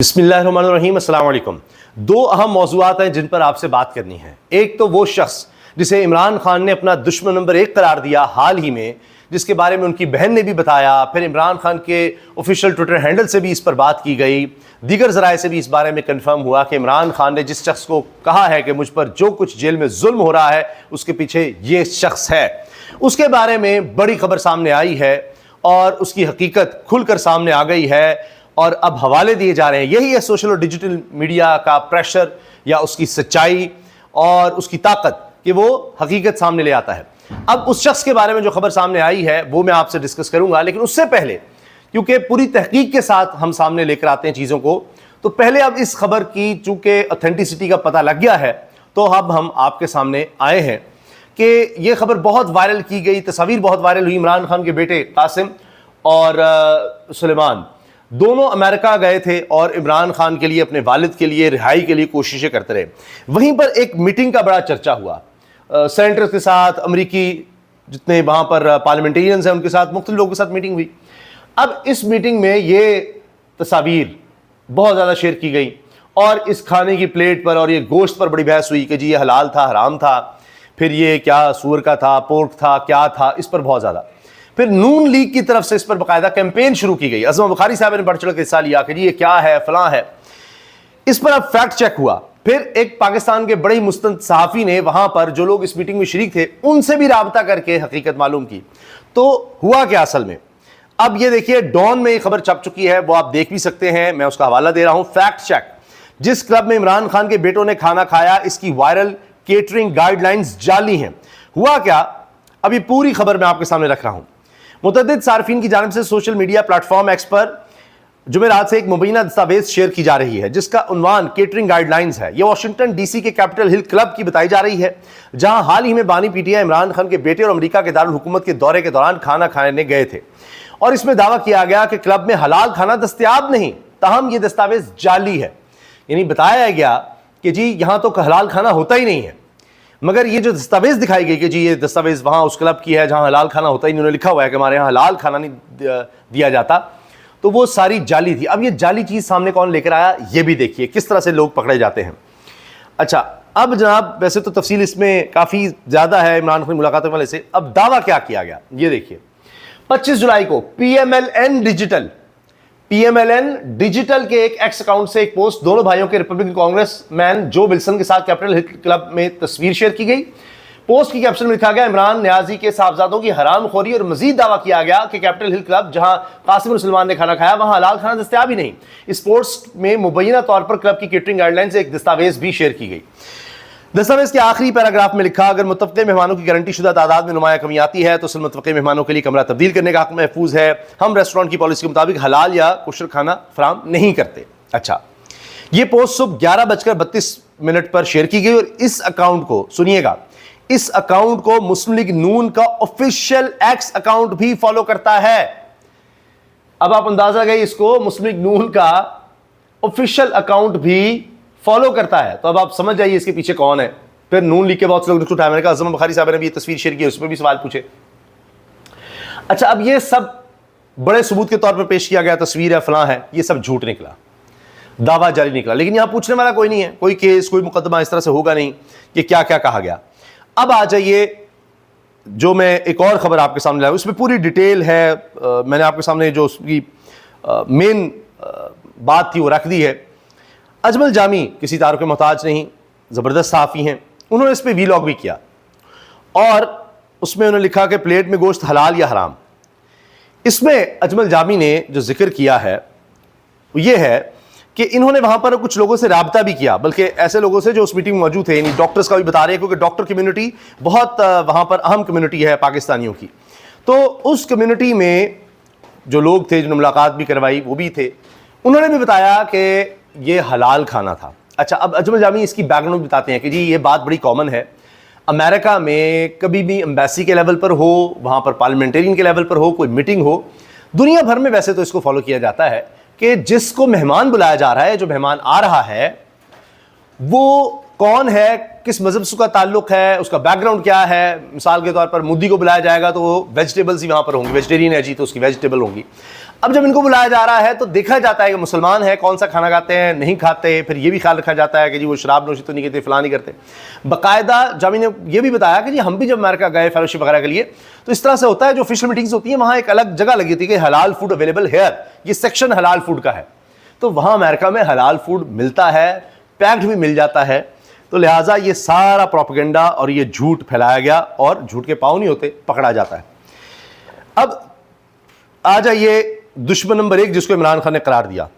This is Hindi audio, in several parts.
बिस्मिल्लाहिर्रहमानिर्रहीम, अस्सलाम वालेकुम। दो अहम मौज़ूआत हैं जिन पर आपसे बात करनी है। एक तो वो शख्स जिसे इमरान खान ने अपना दुश्मन नंबर 1 करार दिया हाल ही में, जिसके बारे में उनकी बहन ने भी बताया, फिर इमरान खान के ऑफिशियल ट्विटर हैंडल से भी इस पर बात की गई, दीगर ज़राए से भी इस बारे में कन्फर्म हुआ कि इमरान खान ने जिस शख्स को कहा है कि मुझ पर जो कुछ जेल में जुल्म हो रहा है उसके पीछे ये शख्स है, उसके बारे में बड़ी खबर सामने आई है और उसकी हकीकत खुलकर सामने आ गई है और अब हवाले दिए जा रहे हैं। यही है सोशल और डिजिटल मीडिया का प्रेशर या उसकी सच्चाई और उसकी ताकत कि वो हकीकत सामने ले आता है। अब उस शख्स के बारे में जो खबर सामने आई है वो मैं आपसे डिस्कस करूंगा, लेकिन उससे पहले क्योंकि पूरी तहकीक के साथ हम सामने लेकर आते हैं चीज़ों को, तो पहले अब इस खबर की चूंकि ऑथेंटिसिटी का पता लग गया है तो अब हम आपके सामने आए हैं कि ये खबर बहुत वायरल की गई, तस्वीर बहुत वायरल हुई। इमरान खान के बेटे कासिम और सुलेमान दोनों अमेरिका गए थे और इमरान खान के लिए, अपने वालिद के लिए, रिहाई के लिए कोशिशें करते रहे। वहीं पर एक मीटिंग का बड़ा चर्चा हुआ सेनेटर्स के साथ, अमेरिकी जितने वहाँ पर पार्लियामेंटेरियंस हैं उनके साथ, मुख्तलिफ लोगों के साथ मीटिंग हुई। अब इस मीटिंग में ये तस्वीर बहुत ज़्यादा शेयर की गई और इस खाने की प्लेट पर और ये गोश्त पर बड़ी बहस हुई कि जी ये हलाल था, हराम था, फिर ये क्या सूअर का था, पोर्क था, क्या था, इस पर बहुत ज़्यादा। फिर नून लीग की तरफ से इस पर बाकायदा कैंपेन शुरू की गई। अज़मा बुखारी साहब ने बढ़ चढ़ के हिस्सा लिया कि जी ये क्या है, फलां है। इस पर अब फैक्ट चेक हुआ। फिर एक पाकिस्तान के बड़े मुस्तंद सहाफ़ी ने वहां पर जो लोग इस मीटिंग में शरीक थे उनसे भी राबता करके हकीकत मालूम की। तो हुआ क्या असल में, अब ये देखिए डॉन में ये खबर छप चुकी है, वो आप देख भी सकते हैं, मैं उसका हवाला दे रहा हूं। फैक्ट चेक, जिस क्लब में इमरान खान के बेटों ने खाना खाया इसकी वायरल केटरिंग गाइडलाइंस जाली हैं। हुआ क्या, अभी पूरी खबर मैं आपके सामने रख रहा हूं। मुतअद्दिद सार्फिन की जानिब से सोशल मीडिया प्लेटफॉर्म एक्स पर जुमेरात से एक मुबैना दस्तावेज शेयर की जा रही है जिसका उन्वान केटरिंग गाइडलाइंस है। यह वाशिंगटन डीसी के कैपिटल हिल क्लब की बताई जा रही है, जहां हाल ही में बानी पीटीआई इमरान खान के बेटे और अमेरिका के दारुल हुकूमत के दौरे के दौरान खाना खाने गए थे और इसमें दावा किया गया कि क्लब में हलाल खाना दस्तयाब नहीं, ताहम यह दस्तावेज जाली है। यानी बताया गया कि जी यहां तो हलाल खाना होता ही नहीं है, मगर ये जो दस्तावेज दिखाई गई कि जी ये दस्तावेज वहाँ उस क्लब की है जहाँ हलाल खाना होता ही, इन्होंने लिखा हुआ है कि हमारे यहाँ हलाल खाना नहीं दिया जाता, तो वो सारी जाली थी। अब ये जाली चीज़ सामने कौन लेकर आया ये भी देखिए किस तरह से लोग पकड़े जाते हैं। अच्छा, अब जनाब वैसे तो तफसील इसमें काफ़ी ज़्यादा है इमरान खान मुलाकात वाले से। अब दावा क्या किया गया ये देखिए। 25 जुलाई को पीएमएलएन डिजिटल के एक एक्स अकाउंट से एक पोस्ट दोनों भाइयों के रिपब्लिकन कांग्रेसमैन जो विल्सन के साथ कैपिटल हिल क्लब में तस्वीर शेयर की गई। पोस्ट की कैप्शन में लिखा गया इमरान न्याजी के साहबजादों की हरामखोरी, और मजीद दावा किया गया कि कैपिटल हिल क्लब जहां कासिम और सलमान ने खाना खाया वहां हलाल खाना दस्तयाब ही नहीं। इस पोस्ट में मुबैना तौर पर क्लब की केटरिंग गाइडलाइन से एक दस्तावेज भी शेयर की गई। दस्तावेज के आखिरी पैराग्राफ में लिखा, अगर मुतफ़क़े मेहमानों की गारंटी शुदा तादाद में नुमाया कमी आती है तो मुतफ़क़े मेहमानों के लिए कमरा तब्दील करने का हक महफूज है। हम रेस्टोरेंट की पॉलिसी के मुताबिक हलाल या कुशर खाना फराम नहीं करते। अच्छा, ये पोस्ट सुबह 11:32 पर शेयर की गई और इस अकाउंट को सुनिएगा, इस अकाउंट को मुस्लिम लीग नून का ऑफिशियल एक्स अकाउंट भी फॉलो करता है। अब आप अंदाजा लगाइए, इसको मुस्लिम लीग नून का ऑफिशियल अकाउंट भी फॉलो करता है, तो अब आप समझ जाइए इसके पीछे कौन है। फिर नून लीग के बहुत से लोग उठाए, मैंने कहा अज़मा बुखारी साहब ने भी ये तस्वीर शेयर की, उसमें भी सवाल पूछे। अच्छा, अब ये सब बड़े सबूत के तौर पर पेश किया गया, तस्वीर है, फलां है, ये सब झूठ निकला, दावा जारी निकला। लेकिन यहां पूछने वाला कोई नहीं है, कोई केस, कोई मुकदमा इस तरह से होगा नहीं कि क्या क्या कहा गया। अब आ जाइए, जो मैं एक और खबर आपके सामने लाया उसमें पूरी डिटेल है। मैंने आपके सामने जो उसकी मेन बात थी वो रख दी है। अजमल जामी किसी तारुफ के मोहताज नहीं, ज़बरदस्त सहाफ़ी हैं, उन्होंने इस पर वीलॉग भी किया और उसमें उन्होंने लिखा कि प्लेट में गोश्त हलाल या हराम। इसमें अजमल जामी ने जो जिक्र किया है वो ये है कि इन्होंने वहाँ पर कुछ लोगों से राब्ता भी किया, बल्कि ऐसे लोगों से जो उस मीटिंग में मौजूद थे, यानी डॉक्टर्स का भी बता रहे हैं, क्योंकि डॉक्टर कम्युनिटी बहुत वहाँ पर अहम कम्युनिटी है पाकिस्तानियों की। तो उस कम्युनिटी में जो लोग थे जिन्होंने मुलाकात भी करवाई वो भी थे, उन्होंने भी बताया कि ये हलाल खाना था। अच्छा, अब अजमल जामी इसकी बैकग्राउंड बताते हैं कि जी ये बात बड़ी कॉमन है अमेरिका में, कभी भी एम्बेसी के लेवल पर हो, वहाँ पर पार्लियामेंटेरियन के लेवल पर हो, कोई मीटिंग हो, दुनिया भर में वैसे तो इसको फॉलो किया जाता है कि जिसको मेहमान बुलाया जा रहा है, जो मेहमान आ रहा है वो कौन है, किस मजहब से उसका ताल्लुक है, उसका बैकग्राउंड क्या है। मिसाल के तौर पर मोदी को बुलाया जाएगा तो वो वेजिटेबल्स ही वहाँ पर होंगी, वेजिटेरियन है जी तो उसकी वेजिटेबल होंगी। अब जब इनको बुलाया जा रहा है तो देखा जाता है कि मुसलमान है, कौन सा खाना खाते हैं, नहीं खाते, फिर ये भी ख्याल रखा जाता है कि जी वो शराब नोशी तो नहीं करते, फलां नहीं करते। बाकायदा जामी ने ये भी बताया कि जी हम भी जब अमेरिका गए फेलोशिप वगैरह के लिए तो इस तरह से होता है, जो ऑफिशियल मीटिंग्स होती है वहाँ एक अलग जगह लगी होती है कि हलाल फूड अवेलेबल हेयर, ये सेक्शन हलाल फूड का है। तो वहाँ अमेरिका में हलाल फूड मिलता है, पैक्ड भी मिल जाता है। तो लिहाजा ये सारा प्रोपेगेंडा और ये झूठ फैलाया गया और झूठ के पाँव नहीं होते, पकड़ा जाता है। अब आ जाइए दुश्मन नंबर 1 जिसको इमरान खान ने करार दिया।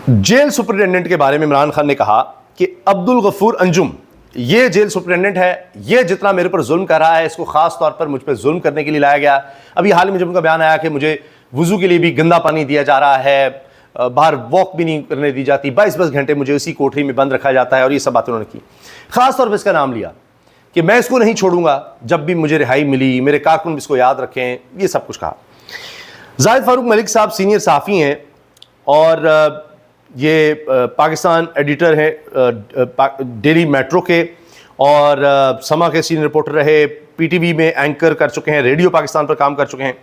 जेल सुपरिटेंडेंट के बारे में इमरान खान ने कहा कि अब्दुल गफूर अंजुम ये जेल सुपरिटेंडेंट है, ये जितना मेरे पर जुल्म कर रहा है इसको खास तौर पर मुझ पर जुल्म करने के लिए लाया गया। अभी हाल में जब उनका बयान आया कि मुझे वुजू के लिए भी गंदा पानी दिया जा रहा है, बाहर वॉक भी नहीं करने दी जाती, 22 घंटे मुझे उसी कोठरी में बंद रखा जाता है, और ये सब बातें उन्होंने की। खास तौर पर इसका नाम लिया कि मैं इसको नहीं छोड़ूंगा जब भी मुझे रिहाई मिली, मेरे कारकुन इसको याद रखें, ये सब कुछ कहा। जाहिद फारूक मलिक साहब सीनियर सहाफ़ी हैं और ये पाकिस्तान एडिटर हैं डेली मेट्रो के, और समा के सीनियर रिपोर्टर रहे, पीटीवी में एंकर कर चुके हैं, रेडियो पाकिस्तान पर काम कर चुके हैं।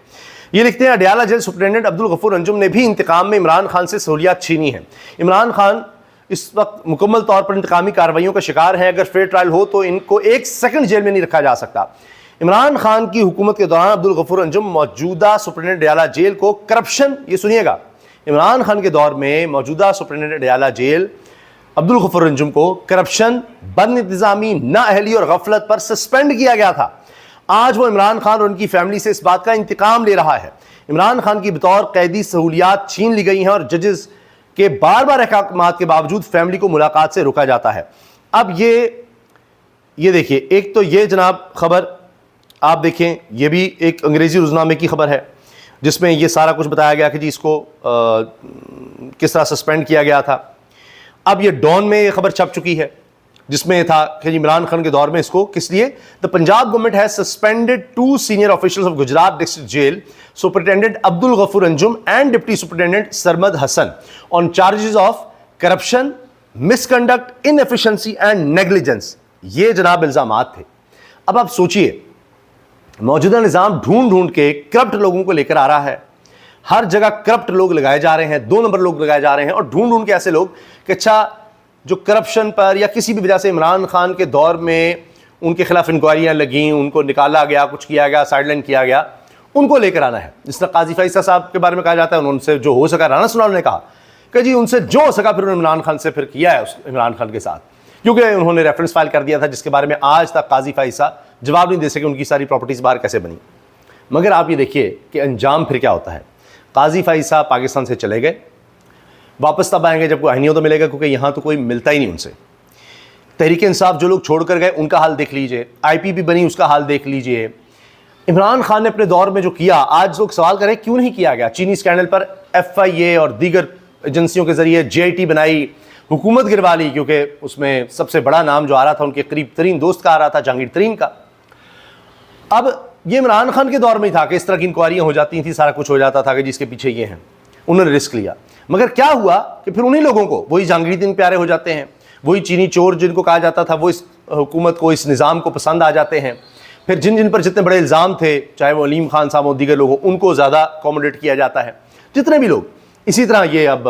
ये लिखते हैं अडयाला जेल सुपरिटेंडेंट अब्दुल गफूर अंजुम ने भी इंतकाम में इमरान खान से सहूलियात छीनी है। इमरान खान इस वक्त मुकम्मल तौर पर इंतकामी कार्रवाइयों का शिकार हैं। अगर फेयर ट्रायल हो तो इनको 1 सेकंड जेल में नहीं रखा जा सकता। इमरान खान की हुकूमत के दौरान अब्दुल गफूर अंजुम मौजूदा सुपरिटेंडेंट अडयाला जेल को करप्शन, ये सुनिएगा, इमरान खान के दौर में मौजूदा सुपरिटेंडेंट अडयाला जेल अब्दुल गफूर अंजुम को करप्शन, बदइंतजामी, नाअहली और गफलत पर सस्पेंड किया गया था। आज वो इमरान खान और उनकी फैमिली से इस बात का इंतकाम ले रहा है। इमरान खान की बतौर कैदी सहूलियात छीन ली गई हैं और जजेस के बार बार अहकामात के बावजूद फैमिली को मुलाकात से रोका जाता है। अब ये देखिए, एक तो ये जनाब खबर आप देखें, ये भी एक अंग्रेजी रोजनामे की खबर है जिसमें ये सारा कुछ बताया गया कि जी इसको किस तरह सस्पेंड किया गया था। अब ये डॉन में ये खबर छप चुकी है जिसमें था कि इमरान खान के दौर में इसको किस लिए, the Punjab government has suspended 2 senior officials of Gujrat district jail, superintendent Abdul Ghafoor Anjum and deputy superintendent Sarmad Hasan on charges of corruption, misconduct, inefficiency and negligence. ये जनाब इल्जामात थे। अब आप सोचिए, मौजूदा निज़ाम ढूंढ ढूंढ के करप्ट लोगों को लेकर आ रहा है, हर जगह करप्ट लोग लगाए जा रहे हैं, 2 नंबर लोग लगाए जा रहे हैं, और ढूंढ ढूंढ के ऐसे लोग कि अच्छा जो करप्शन पर या किसी भी वजह से इमरान खान के दौर में उनके खिलाफ इंक्वायरियाँ लगीं, उनको निकाला गया, कुछ किया गया, साइडलाइन किया गया, उनको लेकर आना है। जिस तरह काजी फैसा साहब के बारे में कहा जाता है, उनसे जो हो सका, राना सलाम ने कहा कि जी उनसे जो हो सका फिर उन्होंने इमरान खान से फिर किया है, उस इमरान खान के साथ, क्योंकि उन्होंने रेफरेंस फाइल कर दिया था जिसके बारे में आज तक काजी फैसा जवाब नहीं दे सके उनकी सारी प्रॉपर्टीज़ बाहर कैसे बनी। मगर आप ये देखिए कि अंजाम फिर क्या होता है। काजी फैसा पाकिस्तान से चले गए, वापस तब आएंगे जब कोई आईनियों तो मिलेगा, क्योंकि यहाँ तो कोई मिलता ही नहीं उनसे। तहरीक इंसाफ जो लोग छोड़ कर गए उनका हाल देख लीजिए, IPP बनी उसका हाल देख लीजिए। इमरान खान ने अपने दौर में जो किया, आज लोग सवाल करें क्यों नहीं किया गया। चीनी स्कैंडल पर FIA और दीगर एजेंसियों के जरिए JIT बनाई, हुकूमत गिरवा ली, क्योंकि उसमें सबसे बड़ा नाम जो आ रहा था उनके करीब तरीन दोस्त का आ रहा था, जहांगीर तरीन का। अब ये इमरान खान के दौर में ही था कि इस तरह की इंक्वायरियाँ हो जाती थी, सारा कुछ हो जाता था कि जिसके पीछे ये हैं, उन्होंने रिस्क लिया। मगर क्या हुआ कि फिर उन्हीं लोगों को वही जहांगीर तरीन प्यारे हो जाते हैं, वही चीनी चोर जिनको कहा जाता था वो इस हुकूमत को, इस निज़ाम को पसंद आ जाते हैं। फिर जिन जिन पर जितने बड़े इल्ज़ाम थे, चाहे वो अलीम खान साहब हो, दीगर लोगों, उनको ज़्यादा अकोमोडेट किया जाता है, जितने भी लोग। इसी तरह ये अब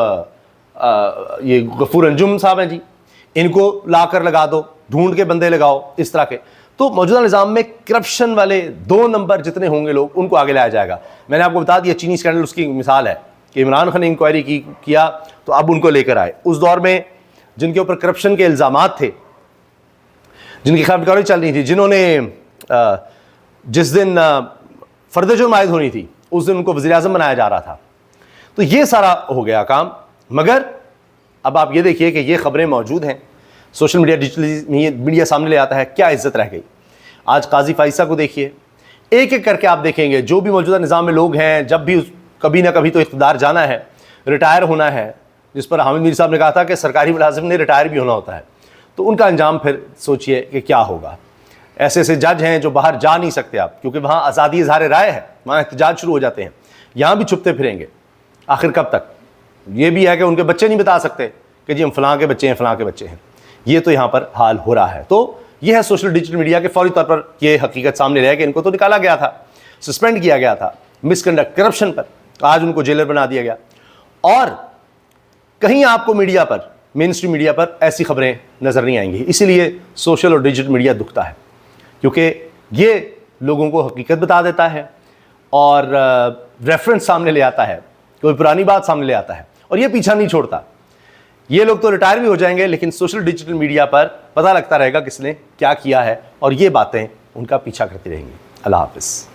ये गफूर अंजुम साहब हैं जी, इनको ला कर लगा दो, ढूंढ के बंदे लगाओ, इस तरह के। तो मौजूदा निज़ाम में करप्शन वाले 2 नंबर जितने होंगे लोग, उनको आगे लाया जाएगा। मैंने आपको बता दिया, चीनी स्कैंडल उसकी मिसाल है कि इमरान खान ने इंक्वायरी किया तो अब उनको लेकर आए। उस दौर में जिनके ऊपर करप्शन के इल्ज़ामात थे, जिनकी खिलाफ इंक्वायरी चल रही थी, जिन्होंने जिस दिन फर्द जुर्म आयद होनी थी उस दिन उनको वज़ीर आज़म बनाया जा रहा था। तो ये सारा हो गया काम। मगर अब आप ये देखिए कि ये खबरें मौजूद हैं, सोशल मीडिया, डिजिटल मीडिया सामने ले आता है, क्या इज्जत रह गई। आज काजी फैसा को देखिए, एक एक करके आप देखेंगे जो भी मौजूदा निज़ाम में लोग हैं, जब भी कभी ना कभी तो इख्तिदार जाना है, रिटायर होना है, जिस पर हामिद मीर साहब ने कहा था कि सरकारी मुलाजिम ने रिटायर भी होना होता है, तो उनका अंजाम फिर सोचिए कि क्या होगा। ऐसे ऐसे जज हैं जो बाहर जा नहीं सकते आप, क्योंकि वहाँ आज़ादी इज़हार राय है, वहाँ एहतजाज शुरू हो जाते हैं, यहाँ भी छुपते फिरेंगे। आखिर कब तक? ये भी है कि उनके बच्चे नहीं बता सकते कि जी हम फ़लाँ के बच्चे हैं, फ़लाँ के बच्चे हैं। ये तो यहाँ पर हाल हो रहा है। तो यह है सोशल डिजिटल मीडिया के फौरी तौर पर ये हकीकत सामने रह कि इनको तो निकाला गया था, सस्पेंड किया गया था, मिसकंडक्ट, करप्शन पर, आज उनको जेलर बना दिया गया। और कहीं आपको मीडिया पर, मेन स्ट्रीम मीडिया पर ऐसी खबरें नजर नहीं आएंगी। इसीलिए सोशल और डिजिटल मीडिया दुखता है, क्योंकि ये लोगों को हकीकत बता देता है और रेफरेंस सामने ले आता है, कोई पुरानी बात सामने ले आता है, और ये पीछा नहीं छोड़ता। ये लोग तो रिटायर भी हो जाएंगे, लेकिन सोशल डिजिटल मीडिया पर पता लगता रहेगा किसने क्या किया है, और ये बातें उनका पीछा करती रहेंगी। अल्लाह हाफिज़।